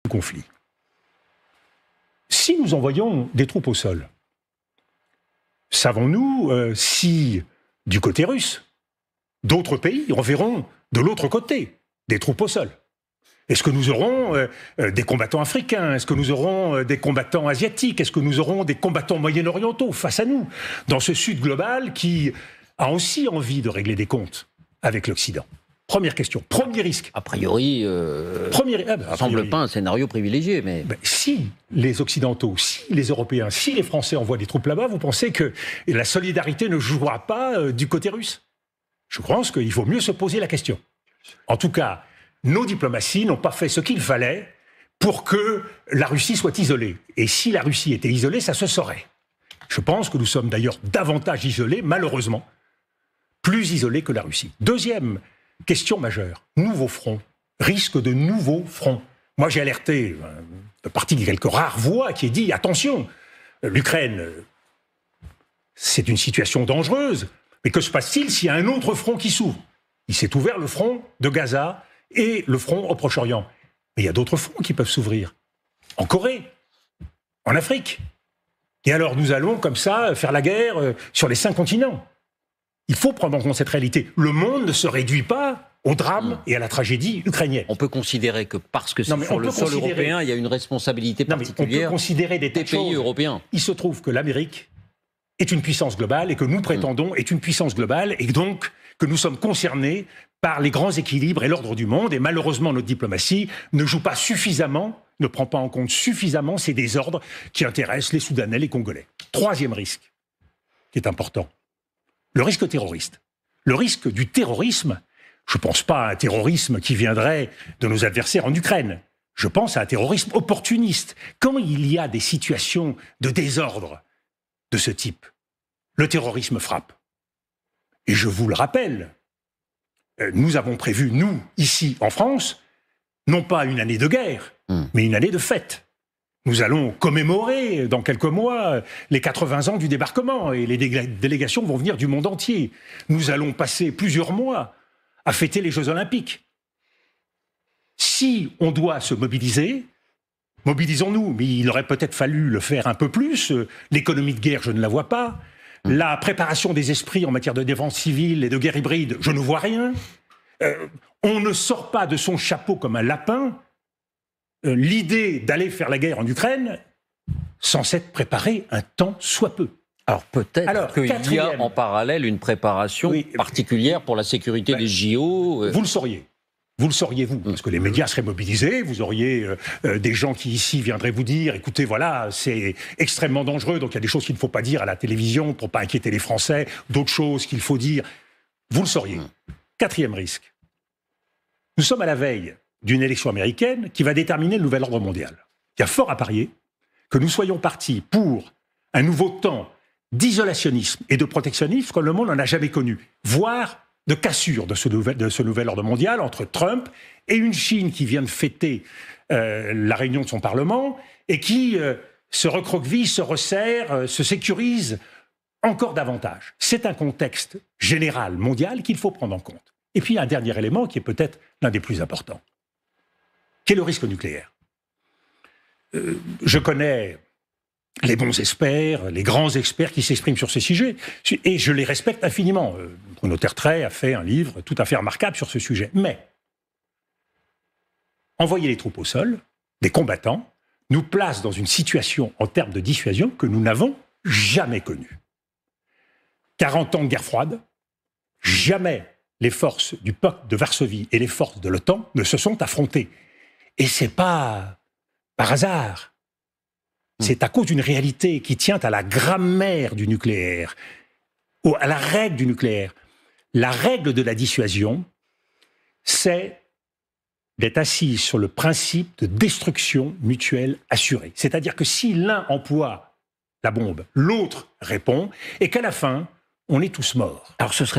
du conflit. Si nous envoyons des troupes au sol, savons-nous si, du côté russe, d'autres pays enverront de l'autre côté des troupes au sol? Est-ce que nous aurons des combattants africains? Est-ce que nous aurons des combattants asiatiques? Est-ce que nous aurons des combattants moyen-orientaux face à nous, dans ce Sud global qui a aussi envie de régler des comptes avec l'Occident? Première question, premier risque. A priori, ça semble pas un scénario privilégié. Mais si les Occidentaux, si les Européens, si les Français envoient des troupes là-bas, vous pensez que la solidarité ne jouera pas du côté russe? Je pense qu'il vaut mieux se poser la question. En tout cas, nos diplomaties n'ont pas fait ce qu'il fallait pour que la Russie soit isolée. Et si la Russie était isolée, ça se saurait. Je pense que nous sommes d'ailleurs davantage isolés, malheureusement, plus isolés que la Russie. Deuxième question majeure, nouveaux fronts, risque de nouveaux fronts. Moi, j'ai alerté, de partie de quelques rares voix qui a dit « Attention, l'Ukraine, c'est une situation dangereuse, mais que se passe-t-il s'il y a un autre front qui s'ouvre ?» Il s'est ouvert le front de Gaza et le front au Proche-Orient. Mais il y a d'autres fronts qui peuvent s'ouvrir. En Corée, en Afrique. Et alors, nous allons, comme ça, faire la guerre sur les 5 continents. Il faut prendre en compte cette réalité. Le monde ne se réduit pas au drame et à la tragédie ukrainienne. On peut considérer que parce que c'est sur le sol européen, il y a une responsabilité particulière on peut considérer des pays européens. Il se trouve que l'Amérique est une puissance globale et que nous prétendons est une puissance globale et donc que nous sommes concernés par les grands équilibres et l'ordre du monde. Et malheureusement, notre diplomatie ne joue pas suffisamment, ne prend pas en compte suffisamment ces désordres qui intéressent les Soudanais, les Congolais. Troisième risque, qui est important, le risque terroriste. Le risque du terrorisme, je ne pense pas à un terrorisme qui viendrait de nos adversaires en Ukraine. Je pense à un terrorisme opportuniste. Quand il y a des situations de désordre de ce type, le terrorisme frappe. Et je vous le rappelle, nous avons prévu, nous, ici en France, non pas une année de guerre, mais une année de fête. Nous allons commémorer dans quelques mois les 80 ans du débarquement et les délégations vont venir du monde entier. Nous allons passer plusieurs mois à fêter les Jeux Olympiques. Si on doit se mobiliser, mobilisons-nous, mais il aurait peut-être fallu le faire un peu plus. L'économie de guerre, je ne la vois pas. La préparation des esprits en matière de défense civile et de guerre hybride, je ne vois rien. On ne sort pas de son chapeau comme un lapin l'idée d'aller faire la guerre en Ukraine sans s'être préparé un temps soit peu. Alors peut-être qu'il y a en parallèle une préparation particulière pour la sécurité des JO. Vous le sauriez. Vous le sauriez, vous, parce que les médias seraient mobilisés, vous auriez des gens qui, ici, viendraient vous dire, écoutez, voilà, c'est extrêmement dangereux, donc il y a des choses qu'il ne faut pas dire à la télévision pour ne pas inquiéter les Français, d'autres choses qu'il faut dire. Vous le sauriez. Quatrième risque. Nous sommes à la veille d'une élection américaine qui va déterminer le nouvel ordre mondial. Il y a fort à parier que nous soyons partis pour un nouveau temps d'isolationnisme et de protectionnisme comme le monde n'en a jamais connu, voire de cassure de ce nouvel ordre mondial entre Trump et une Chine qui vient de fêter la réunion de son Parlement et qui se recroqueville, se resserre, se sécurise encore davantage. C'est un contexte général, mondial, qu'il faut prendre en compte. Et puis un dernier élément qui est peut-être l'un des plus importants, qui est le risque nucléaire. Je connais les bons experts, les grands experts qui s'expriment sur ces sujets, et je les respecte infiniment. Bruno Tertrais a fait un livre tout à fait remarquable sur ce sujet. Mais envoyer les troupes au sol, des combattants, nous place dans une situation en termes de dissuasion que nous n'avons jamais connue. 40 ans de guerre froide, jamais les forces du pacte de Varsovie et les forces de l'OTAN ne se sont affrontées. Et c'est pas par hasard. C'est à cause d'une réalité qui tient à la grammaire du nucléaire, à la règle du nucléaire. La règle de la dissuasion, c'est d'être assise sur le principe de destruction mutuelle assurée. C'est-à-dire que si l'un emploie la bombe, l'autre répond, et qu'à la fin, on est tous morts. Alors ce serait